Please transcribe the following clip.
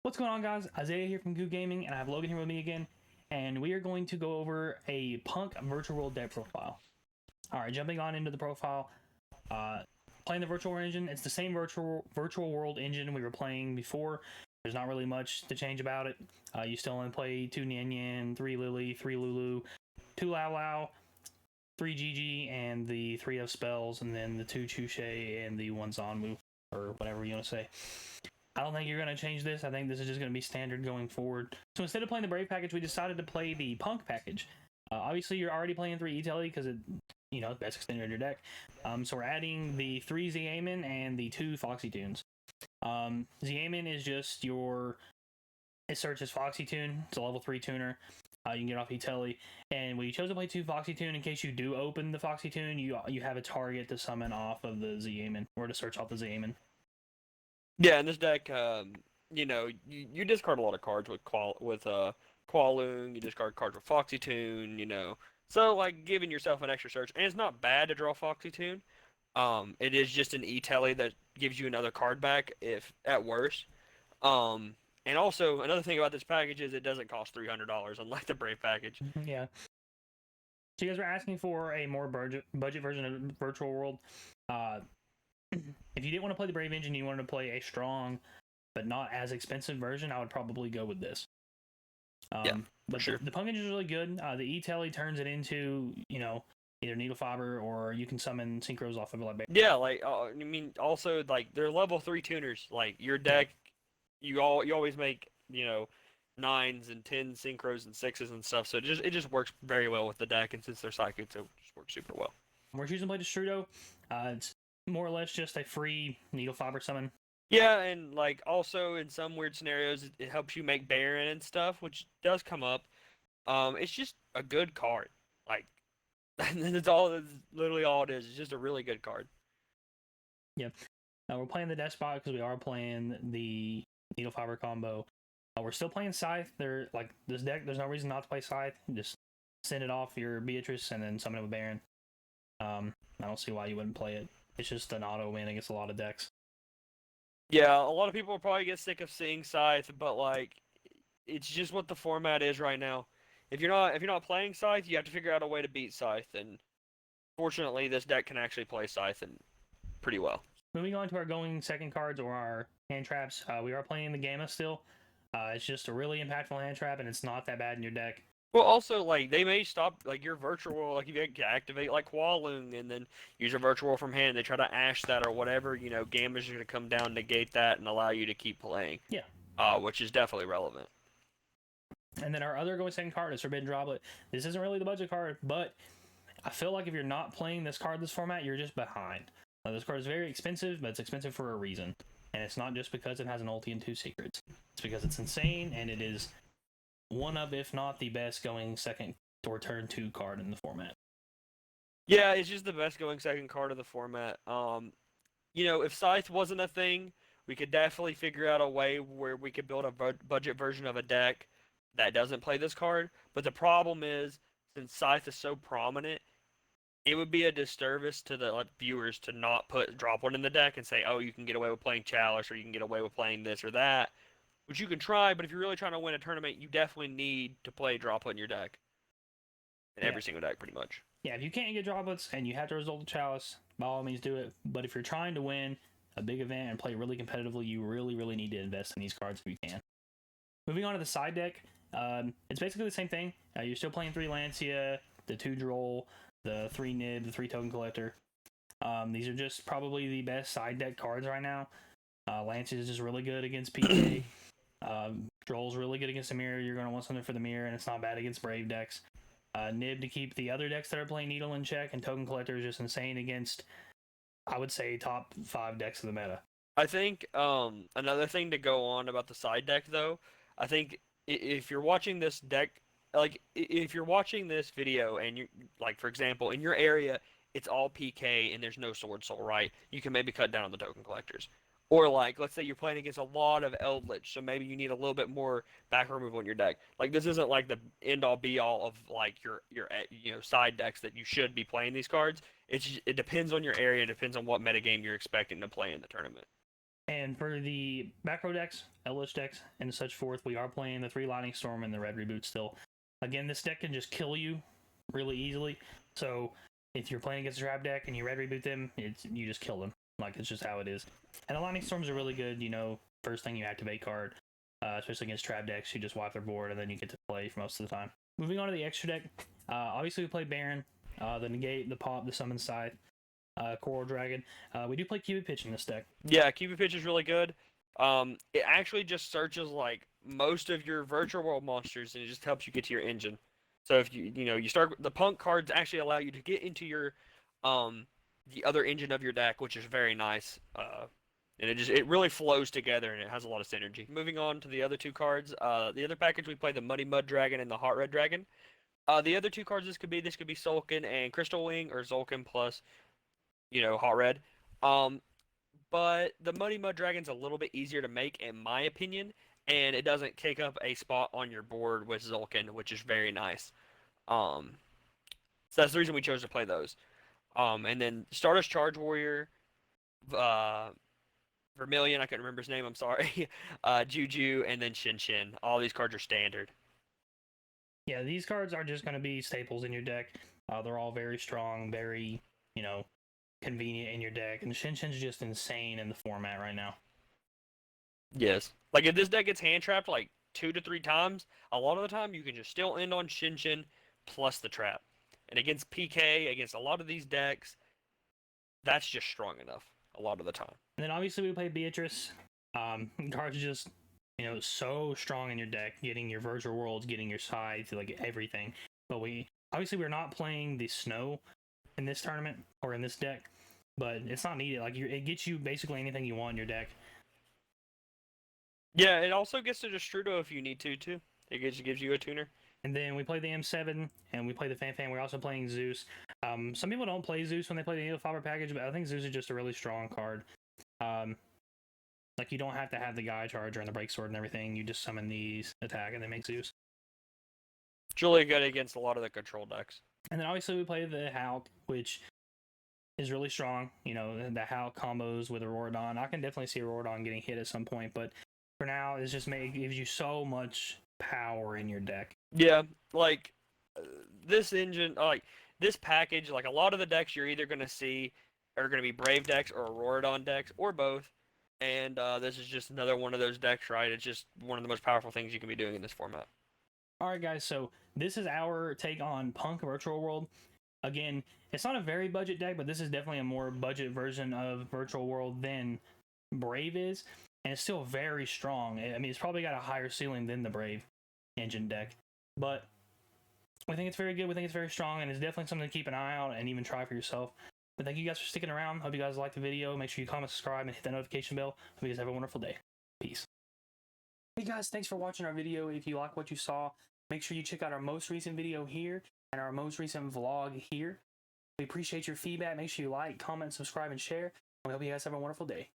What's going on, guys? Isaiah here from YuGiOh Gaming, and I have Logan here with me again, and we are going to go over a Punk virtual world deck profile. Alright, jumping on into the profile, playing the virtual world engine. It's the same virtual world engine we were playing before. There's not really much to change about it. You still only play 2 Nian Yan, 3 Lily, 3 Lulu, 2 Lao Lao, 3 Gigi, and the 3 of spells, and then the 2 Chushe and the 1 Zanmu, or whatever you want to say. I don't think you're going to change this. I think this is just going to be standard going forward. So instead of playing the Brave package, we decided to play the Punk package. Obviously, you're already playing 3 E-Telly because it, best extender in your deck. So we're adding the 3 Z-Amin and the 2 Foxy Tunes. Z-Amin is just your... It searches Foxy Tune. It's a level 3 tuner. You can get off E-Telly. And we chose to play 2 Foxy Tune in case you do open the Foxy Tune. You have a target to summon off of the Z-Amin, or to search off the Z-Amin. Yeah, in this deck, you discard a lot of cards with Qualoong, you discard cards with Foxy Tune, So, like, giving yourself an extra search. And it's not bad to draw Foxy Tune. It is just an E-Telly that gives you another card back, if at worst. And also, another thing about this package is it doesn't cost $300, unlike the Brave package. Yeah. So you guys were asking for a more budget version of Virtual World. If you didn't want to play the Brave engine, you wanted to play a strong but not as expensive version, I would probably go with this. But sure. The Punk engine is really good. The E-Telly turns it into, either Needle Fiber, or you can summon Synchros off of it. Yeah, also, like, they're level 3 tuners. Like, your deck, you always make, 9s and 10s Synchros and 6s and stuff, so it just works very well with the deck, and since they're psychics, it just works super well. We're choosing to play Destrudo. It's more or less just a free Needle Fiber summon. Yeah, and like also in some weird scenarios, it helps you make Baron and stuff, which does come up. It's just a good card. Like, that's literally all it is. It's just a really good card. Yeah. We're playing the Despot because we are playing the Needle Fiber combo. We're still playing Scythe. This deck, there's no reason not to play Scythe. Just send it off your Beatrice and then summon it with Baron. I don't see why you wouldn't play it. It's just an auto win against a lot of decks. Yeah, a lot of people will probably get sick of seeing Scythe, but like, it's just what the format is right now. If you're not playing Scythe, you have to figure out a way to beat Scythe, and fortunately, this deck can actually play Scythe and pretty well. Moving on to our going second cards, or our hand traps, we are playing the Gamma still. It's just a really impactful hand trap, and it's not that bad in your deck. Well, also, like, they may stop, like, your virtual, like, if you activate, like, Qualoong, and then use your virtual from hand, they try to ash that or whatever, Gamma's going to come down, negate that, and allow you to keep playing. Yeah. Which is definitely relevant. And then our other going second card is Forbidden Droplet. This isn't really the budget card, but I feel like if you're not playing this card this format, you're just behind. This card is very expensive, but it's expensive for a reason. And it's not just because it has an ulti and 2 secrets. It's because it's insane, and it is one of, if not the best, going second or turn 2 card in the format. Yeah, it's just the best going second card of the format. If Scythe wasn't a thing, we could definitely figure out a way where we could build a budget version of a deck that doesn't play this card. But the problem is, since Scythe is so prominent, it would be a disservice to the viewers to not drop one in the deck and say, oh, you can get away with playing Chalice, or you can get away with playing this or that. Which you can try, but if you're really trying to win a tournament, you definitely need to play Droplet in your deck. In every single deck, pretty much. Yeah, if you can't get Droplets and you have to result to Chalice, by all means do it. But if you're trying to win a big event and play really competitively, you really, really need to invest in these cards if you can. Moving on to the side deck, it's basically the same thing. You're still playing 3 Lancia, the 2 Droll, the 3 Nib, the 3 Token Collector. These are just probably the best side deck cards right now. Lancia is just really good against P.U.N.K. Droll's really good against the mirror. You're going to want something for the mirror, and it's not bad against Brave decks. Nib to keep the other decks that are playing Needle in check, and Token Collector is just insane against, I would say, top 5 decks of the meta. I think another thing to go on about the side deck, though, I think if you're watching this deck, like, if you're watching this video and you, like, for example, in your area, it's all PK and there's no Sword Soul, right? You can maybe cut down on the Token Collectors. Or, like, let's say you're playing against a lot of Eldritch, so maybe you need a little bit more back removal in your deck. Like, this isn't, like, the end-all, be-all of, like, your side decks that you should be playing these cards. It depends on your area. It depends on what metagame you're expecting to play in the tournament. And for the back row decks, Eldritch decks, and such forth, we are playing the 3 Lightning Storm and the Red Reboot still. Again, this deck can just kill you really easily. So if you're playing against a trap deck and you Red Reboot them, you just kill them. Like, it's just how it is. And the Lightning Storms are really good, you know, first thing you activate card, especially against trap decks, you just wipe their board and then you get to play for most of the time. Moving on to the extra deck, obviously we play Baron, the Negate, the Pop, the Summon Scythe, Coral Dragon. We do play Cupid Pitch in this deck. Yeah, Cupid Pitch is really good. It actually just searches like most of your virtual world monsters, and it just helps you get to your engine. So if you start, the P.U.N.K cards actually allow you to get into your the other engine of your deck, which is very nice. And it really flows together, and it has a lot of synergy. Moving on to the other 2 cards, the other package we play the Muddy Mud Dragon and the Hot Red Dragon. The other 2 cards this could be Sulkin and Crystal Wing, or Sulkin plus Hot Red. But the Muddy Mud Dragon's a little bit easier to make, in my opinion, and it doesn't take up a spot on your board with Sulkin, which is very nice. So that's the reason we chose to play those. And then Stardust Charge Warrior, Vermilion, I couldn't remember his name, I'm sorry. Juju, and then Shin Shin. All these cards are standard. Yeah, these cards are just going to be staples in your deck. They're all very strong, very, convenient in your deck. And Shin Shin's just insane in the format right now. Yes. Like, if this deck gets hand trapped like 2 to 3 times, a lot of the time you can just still end on Shin Shin plus the trap. And against PK, against a lot of these decks, that's just strong enough a lot of the time. And then obviously we play Beatrice. Cards just, so strong in your deck, getting your virtual worlds, getting your sides, like everything. But we're not playing the snow in this tournament or in this deck, but it's not needed. Like, it gets you basically anything you want in your deck. Yeah, it also gets to Destrudo if you need to too. It gives you a tuner. And then we play the M7, and we play the Fan. We're also playing Zeus. Some people don't play Zeus when they play the Needle Fiber package, but I think Zeus is just a really strong card. Like, you don't have to have the Gaia Charger and the Break Sword and everything. You just summon these, attack, and they make Zeus. It's really good against a lot of the control decks. And then obviously we play the Hulk, which is really strong. The Hulk combos with Auroradon. I can definitely see Auroradon getting hit at some point, but for now, it gives you so much power in your deck. Yeah, like this engine, like this package, like a lot of the decks you're either going to see are going to be Brave decks or Auroradon decks or both. And this is just another one of those decks, right? It's just one of the most powerful things you can be doing in this format. Alright guys, so this is our take on P.U.N.K Virtual World. Again, it's not a very budget deck, but this is definitely a more budget version of Virtual World than Brave is. And it's still very strong. I mean, it's probably got a higher ceiling than the Brave engine deck. But we think it's very good, we think it's very strong, and it's definitely something to keep an eye out and even try for yourself. But thank you guys for sticking around. Hope you guys liked the video. Make sure you comment, subscribe, and hit that notification bell. Hope you guys have a wonderful day. Peace. Hey guys, thanks for watching our video. If you like what you saw, make sure you check out our most recent video here and our most recent vlog here. We appreciate your feedback. Make sure you like, comment, subscribe, and share. We hope you guys have a wonderful day.